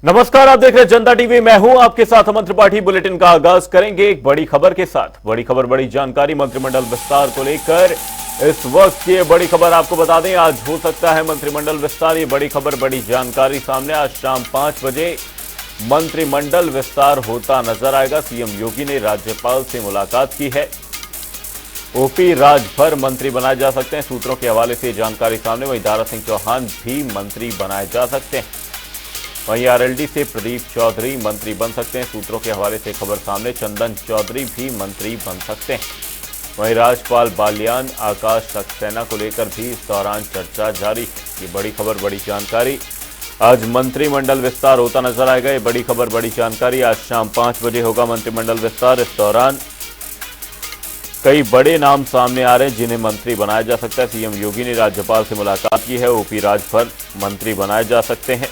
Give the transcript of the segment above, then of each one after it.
नमस्कार, आप देख रहे हैं जनता टीवी। मैं हूं आपके साथ अमन त्रिपाठी। बुलेटिन का आगाज करेंगे एक बड़ी खबर के साथ। बड़ी खबर, बड़ी जानकारी मंत्रिमंडल विस्तार को लेकर इस वक्त की बड़ी खबर आपको बता दें, आज हो सकता है मंत्रिमंडल विस्तार। ये बड़ी खबर, बड़ी जानकारी सामने। आज शाम 5 बजे मंत्रिमंडल विस्तार होता नजर आएगा। सीएम योगी ने राज्यपाल से मुलाकात की है। ओपी राजभर मंत्री बनाए जा सकते हैं, सूत्रों के हवाले से जानकारी सामने। वहीं दारा सिंह चौहान भी मंत्री बनाए जा सकते हैं। वहीं आरएलडी से प्रदीप चौधरी मंत्री बन सकते हैं, सूत्रों के हवाले से खबर सामने। चंदन चौधरी भी मंत्री बन सकते हैं। वहीं राजपाल बालियान, आकाश सक्सेना को लेकर भी इस दौरान चर्चा जारी है। ये बड़ी खबर, बड़ी जानकारी। आज मंत्रिमंडल विस्तार होता नजर आएगा। ये बड़ी खबर, बड़ी जानकारी। आज शाम 5 बजे होगा मंत्रिमंडल विस्तार। इस दौरान कई बड़े नाम सामने आ रहे हैं जिन्हें मंत्री बनाया जा सकता है। सीएम योगी ने राज्यपाल से मुलाकात की है। ओपी राजभर मंत्री बनाए जा सकते हैं।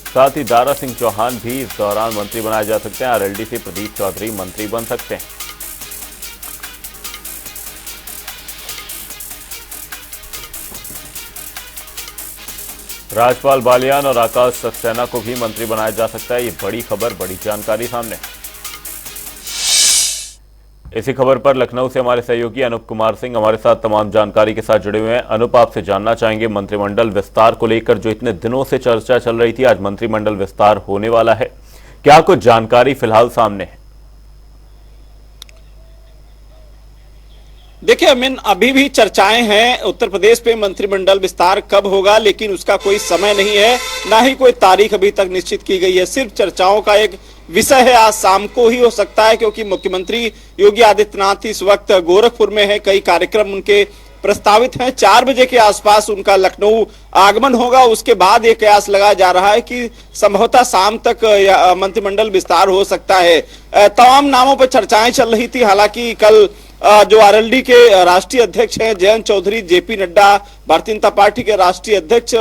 साथ ही दारा सिंह चौहान भी इस दौरान मंत्री बनाए जा सकते हैं। आरएलडी से प्रदीप चौधरी मंत्री बन सकते हैं। राजपाल बालियान और आकाश सक्सेना को भी मंत्री बनाया जा सकता है। ये बड़ी खबर, बड़ी जानकारी सामने। इसी खबर पर लखनऊ से हमारे सहयोगी अनूप कुमार सिंह हमारे साथ तमाम जानकारी के साथ जुड़े हुए हैं। अनूप, आपसे जानना चाहेंगे मंत्रिमंडल विस्तार को लेकर जो इतने दिनों से चर्चा चल रही थी, आज मंत्रिमंडल विस्तार होने वाला है, क्या कुछ जानकारी फिलहाल सामने है? देखिए अमीन, अभी भी चर्चाएं हैं उत्तर प्रदेश पे मंत्रिमंडल विस्तार कब होगा, लेकिन उसका कोई समय नहीं है, ना ही कोई तारीख अभी तक निश्चित की गई है। सिर्फ चर्चाओं का एक विषय है। आज शाम को ही हो सकता है, क्योंकि मुख्यमंत्री योगी आदित्यनाथ इस वक्त गोरखपुर में है। कई कार्यक्रम उनके प्रस्तावित हैं। 4 बजे के आसपास उनका लखनऊ आगमन होगा। उसके बाद ये कयास लगाया जा रहा है कि संभवतः शाम तक मंत्रिमंडल विस्तार हो सकता है। तमाम नामों पर चर्चाएं चल रही थी। हालांकि कल जो आरएलडी के राष्ट्रीय अध्यक्ष हैं जयंत चौधरी, जेपी नड्डा, भारतीय जनता पार्टी के राष्ट्रीय अध्यक्ष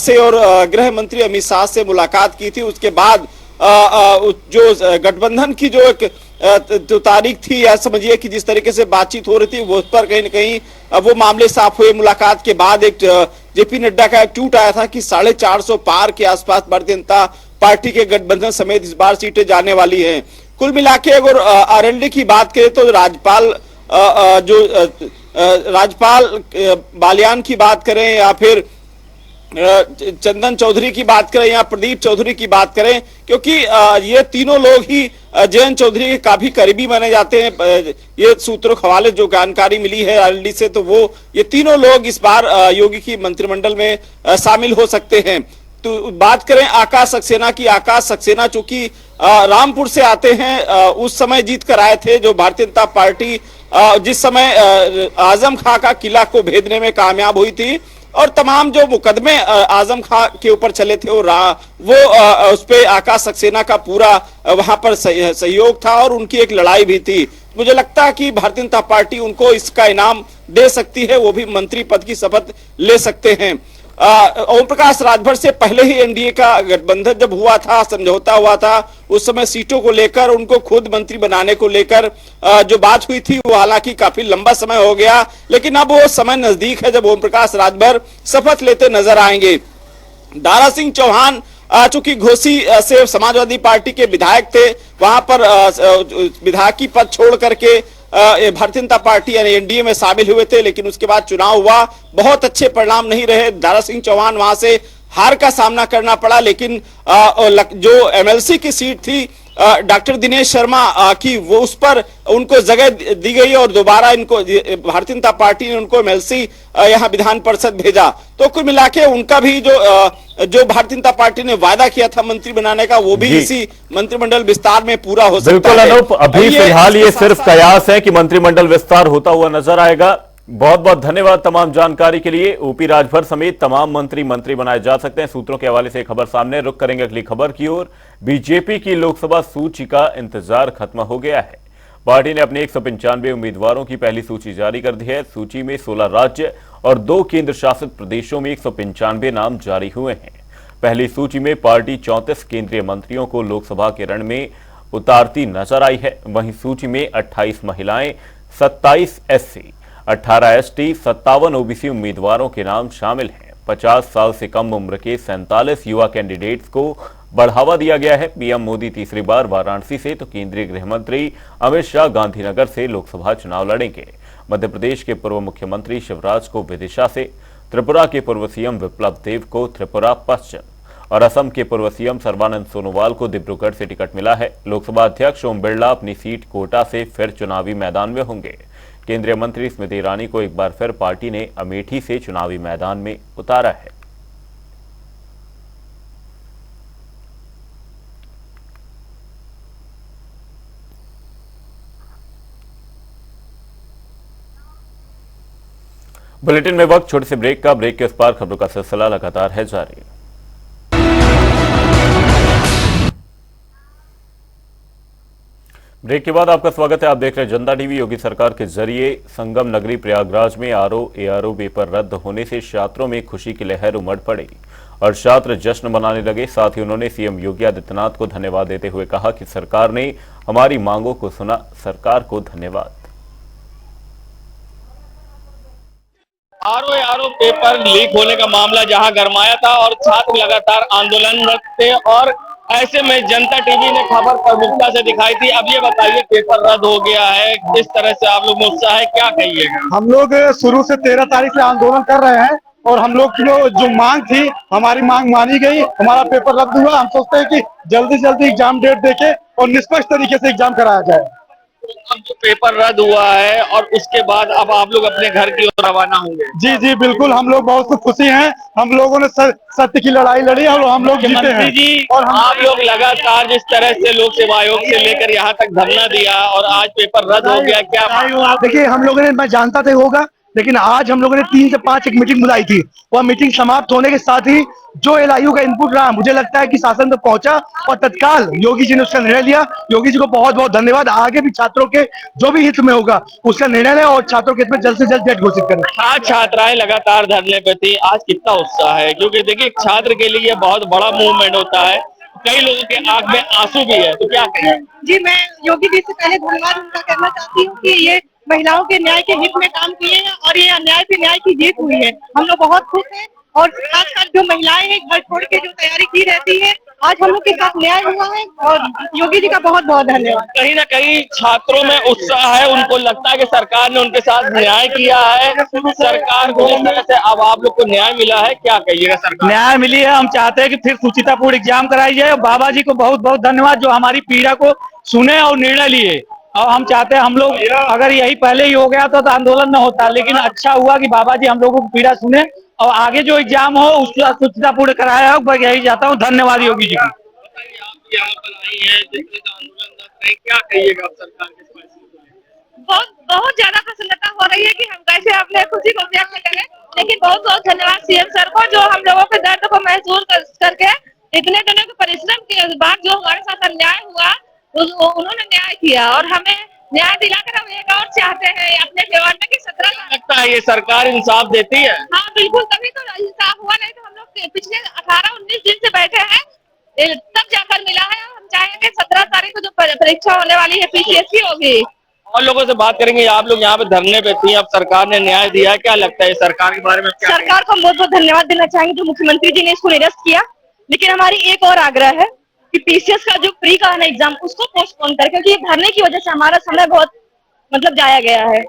से और गृह मंत्री अमित शाह से मुलाकात की थी। उसके बाद जो गठबंधन की जो एक जो तारीख थी, या समझिए कि जिस तरीके से बातचीत हो रही थी, वो उस पर कहीं न कहीं वो मामले साफ हुए। मुलाकात के बाद एक जेपी नड्डा का एक ट्वीट आया था कि 450 पार के आसपास भारतीय जनता पार्टी के गठबंधन समेत इस बार सीटें जाने वाली हैं। कुल मिला के अगर आरएलडी की बात करें तो राज्यपाल बालियान की बात करें, या फिर चंदन चौधरी की बात करें, या प्रदीप चौधरी की बात करें, क्योंकि ये तीनों लोग ही जयंत चौधरी के काफी करीबी माने जाते हैं। ये सूत्रों के हवाले जो जानकारी मिली है आरएलडी से, तो वो ये तीनों लोग इस बार योगी की मंत्रिमंडल में शामिल हो सकते हैं। तो बात करें आकाश सक्सेना की। आकाश सक्सेना चूंकि रामपुर से आते हैं, उस समय जीत कर आए थे, जो भारतीय जनता पार्टी जिस समय आजम खां का किला को भेदने में कामयाब हुई थी, और तमाम जो मुकदमे आजम खां के ऊपर चले थे वो उस पे आकाश सक्सेना का पूरा वहां पर सहयोग था, और उनकी एक लड़ाई भी थी। मुझे लगता है कि भारतीय जनता पार्टी उनको इसका इनाम दे सकती है, वो भी मंत्री पद की शपथ ले सकते हैं। ओम प्रकाश राजभर से पहले ही एनडीए का गठबंधन जब हुआ था, समझौता हुआ था, उस समय सीटों को लेकर, उनको खुद मंत्री बनाने को लेकर जो बात हुई थी, वो हालांकि काफी लंबा समय हो गया, लेकिन अब वो समय नजदीक है जब ओम प्रकाश राजभर शपथ लेते नजर आएंगे। दारा सिंह चौहान चूंकि घोसी से समाजवादी पार्टी के विधायक थे, वहां पर विधायकी पद छोड़ करके भारतीय जनता पार्टी यानी एनडीए में शामिल हुए थे, लेकिन उसके बाद चुनाव हुआ, बहुत अच्छे परिणाम नहीं रहे। दारा सिंह चौहान वहां से हार का सामना करना पड़ा, लेकिन जो एमएलसी की सीट थी डॉक्टर दिनेश शर्मा की, वो उस पर उनको जगह दी गई, और दोबारा इनको भारतीय जनता पार्टी ने उनको एमएलसी यहाँ विधान परिषद भेजा। तो कुल मिला के उनका भी जो भारतीय जनता पार्टी ने वादा किया था मंत्री बनाने का, वो भी इसी मंत्रिमंडल विस्तार में पूरा हो सकता है। बिल्कुल अनूप, अभी फिलहाल ये सिर्फ कयास है कि मंत्रिमंडल विस्तार होता हुआ नजर आएगा। बहुत बहुत धन्यवाद तमाम जानकारी के लिए। ओपी राजभर समेत तमाम मंत्री बनाए जा सकते हैं, सूत्रों के हवाले से खबर सामने। रुक करेंगे अगली खबर की ओर। बीजेपी की लोकसभा सूची का इंतजार खत्म हो गया है। पार्टी ने अपने 195 उम्मीदवारों की पहली सूची जारी कर दी है। सूची में 16 राज्य और 2 केंद्र शासित प्रदेशों में 195 नाम जारी हुए हैं। पहली सूची में पार्टी 34 केंद्रीय मंत्रियों को लोकसभा के रण में उतारती नजर आई है। वहीं सूची में 28 महिलाएं, 27 एससी, 18 एसटी, 57 ओबीसी उम्मीदवारों के नाम शामिल हैं। 50 साल से कम उम्र के 47 युवा कैंडिडेट्स को बढ़ावा दिया गया है। पीएम मोदी तीसरी बार वाराणसी से तो केंद्रीय गृह मंत्री अमित शाह गांधीनगर से लोकसभा चुनाव लड़ेंगे। मध्य प्रदेश के पूर्व मुख्यमंत्री शिवराज को विदिशा से, त्रिपुरा के पूर्व सीएम विप्लव देव को त्रिपुरा पश्चिम और असम के पूर्व सीएम सर्बानंद सोनोवाल को डिब्रूगढ़ से टिकट मिला है। लोकसभा अध्यक्ष ओम बिरला अपनी सीट कोटा से फिर चुनावी मैदान में होंगे। केंद्रीय मंत्री स्मृति ईरानी को एक बार फिर पार्टी ने अमेठी से चुनावी मैदान में उतारा है। बुलेटिन में वक्त छोटे से ब्रेक का। ब्रेक के उस पार खबरों का सिलसिला लगातार है जारी। ब्रेक के बाद आपका स्वागत है। आप देख रहे हैं जनता टीवी। योगी सरकार के जरिए संगम नगरी प्रयागराज में एआरओ पेपर रद्द होने से छात्रों में खुशी की लहर उमड़ पड़ी और छात्र जश्न मनाने लगे। साथ ही उन्होंने सीएम योगी आदित्यनाथ को धन्यवाद देते हुए कहा कि सरकार ने हमारी मांगों को सुना। सरकार को धन्यवाद। आरओ पेपर लीक होने का मामला जहां गरमाया था और छात्र लगातार आंदोलनरत थे और ऐसे में जनता टीवी ने खबर प्रमुखता से दिखाई थी। अब ये बताइए, पेपर रद्द हो गया है, किस तरह से आप लोग में उत्साह है, क्या कहिएगा? हम लोग शुरू से 13 तारीख से आंदोलन कर रहे हैं और हम लोग की जो मांग थी, हमारी मांग मानी गई। हमारा पेपर रद्द हुआ। हम सोचते हैं कि जल्दी से जल्दी एग्जाम डेट देके और निष्पक्ष तरीके से एग्जाम कराया जाए। अब जो पेपर रद्द हुआ है और उसके बाद अब आप लोग अपने घर की ओर रवाना होंगे? जी जी बिल्कुल, हम लोग बहुत खुशी हैं। हम लोगों ने सत्य की लड़ाई लड़ी और हम लोग जीते हैं। जी, और आप लोग लगातार जिस तरह से लोक सेवा आयोग से लेकर यहाँ तक धरना दिया और आज पेपर रद्द हो गया, क्या? देखिए, हम लोगों ने, मैं जानता था होगा, लेकिन आज हम लोगों ने 3 से 5 एक मीटिंग बुलाई थी। वह मीटिंग समाप्त होने के साथ ही जो एलआईयू का इनपुट रहा, मुझे लगता है कि शासन तक पहुंचा और तत्काल योगी जी ने उसका निर्णय लिया। योगी जी को बहुत बहुत धन्यवाद। आगे भी छात्रों के जो भी हित में होगा उसका निर्णय लें और छात्रों के हित में जल्द से जल्द डेट घोषित करें। आज छात्राएं लगातार धरने पे थी, आज कितना उत्साह है? क्योंकि देखिए, छात्र के लिए बहुत बड़ा मूवमेंट होता है, कई लोगों के आंख में आंसू भी है, तो क्या कहें? जी, मैं योगी जी से पहले धन्यवाद उनका करना चाहती हूँ कि ये महिलाओं के न्याय के हित में काम किए हैं और ये अन्याय पे न्याय की जीत हुई है। हम लोग बहुत खुश हैं और खासकर जो महिलाएं हैं घर छोड़ के जो तैयारी की रहती है, आज हम लोग के साथ न्याय हुआ है और योगी जी का बहुत बहुत धन्यवाद। कहीं ना कहीं छात्रों में उत्साह है, उनको लगता है कि सरकार ने उनके साथ न्याय किया है। सरकार को जिस तरह से अब आप लोग को न्याय मिला है, क्या कहिएगा? सरकार न्याय मिली है। हम चाहते हैं कि फिर सुचितापूर्ण एग्जाम कराई जाए। बाबा जी को बहुत बहुत धन्यवाद जो हमारी पीड़ा को सुने और निर्णय लिए। और हम चाहते हैं, हम लोग अगर यही पहले ही हो गया तो आंदोलन न होता, लेकिन अच्छा हुआ कि बाबा जी हम लोगों को पीड़ा सुने और आगे जो एग्जाम हो उसका सुचितापूर्ण कराया हो। यही चाहता हूँ। धन्यवाद योगी जी की। क्या कहिएगा सरकार के फैसले को? बहुत ज्यादा प्रसन्नता हो रही है कि हम कैसे अपने खुशी को व्यक्त करें, लेकिन बहुत बहुत धन्यवाद सीएम सर को जो हम लोगों के दर्द को महसूस करके इतने दिनों के परिश्रम के बाद जो हमारे साथ अन्याय हुआ उन्होंने न्याय किया और हमें न्याय दिलाकर हम एक और चाहते हैं अपने जवान में कि 17 लगता है ये सरकार इंसाफ देती है? हाँ बिल्कुल, तभी तो इंसाफ हुआ, नहीं तो हम लोग पिछले 18-19 दिन से बैठे हैं, तब जाकर मिला है। हम चाहेंगे 17 तारीख को जो परीक्षा होने वाली है पीसीएससी होगी। और लोगों से बात करेंगे। आप लोग यहाँ पे धरने पे थी, अब सरकार ने न्याय दिया है, क्या लगता है सरकार के बारे में? सरकार को हम बहुत बहुत धन्यवाद देना चाहेंगे जो मुख्यमंत्री जी ने इसको निरस्त किया, लेकिन हमारी एक और आग्रह है कि पीसीएस का जो प्री का है ना एग्जाम, उसको पोस्टपोन कर, क्योंकि धरने की वजह से हमारा समय बहुत जाया गया है,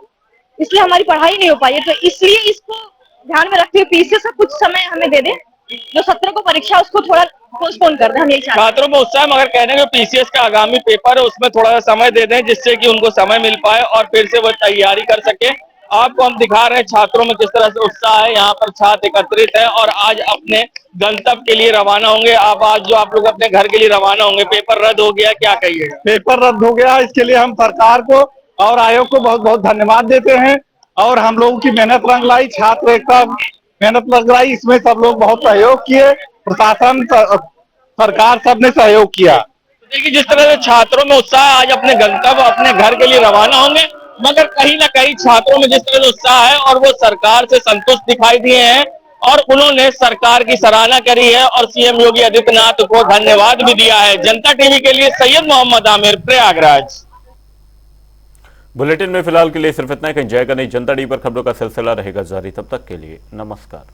इसलिए हमारी पढ़ाई नहीं हो पाई है। तो इसलिए इसको ध्यान में रखते हुए पीसीएस का कुछ समय हमें दे दें, जो 17 को परीक्षा उसको थोड़ा पोस्टपोन कर दें। हम यही चाहते हैं। छात्रों में उत्साह, मगर कहने के पीसीएस का आगामी पेपर है उसमें थोड़ा सा समय दे दें जिससे कि उनको समय मिल पाए और फिर से वो तैयारी कर सके। आपको हम दिखा रहे हैं छात्रों में किस तरह से उत्साह है। यहाँ पर छात्र एकत्रित है और आज अपने गंतव्य के लिए रवाना होंगे। आज जो आप लोग अपने घर के लिए रवाना होंगे, पेपर रद्द हो गया, क्या कहिएगा? पेपर रद्द हो गया, इसके लिए हम सरकार को और आयोग को बहुत बहुत धन्यवाद देते हैं और हम लोगों की मेहनत रंग लाई। छात्र एकता मेहनत लग रही, इसमें सब लोग बहुत सहयोग किए, प्रशासन सरकार सबने सहयोग किया। देखिए, जिस तरह से छात्रों में उत्साह है, आज अपने गंतव्य अपने घर के लिए रवाना होंगे, मगर कहीं ना कहीं छात्रों में जिस तरह से उत्साह है और वो सरकार से संतुष्ट दिखाई दिए हैं और उन्होंने सरकार की सराहना करी है और सीएम योगी आदित्यनाथ को धन्यवाद भी दिया है। जनता टीवी के लिए सैयद मोहम्मद आमिर, प्रयागराज। बुलेटिन में फिलहाल के लिए सिर्फ इतना ही। कहीं जाएगा नहीं। जनता टीवी पर खबरों का सिलसिला रहेगा जारी। तब तक के लिए नमस्कार।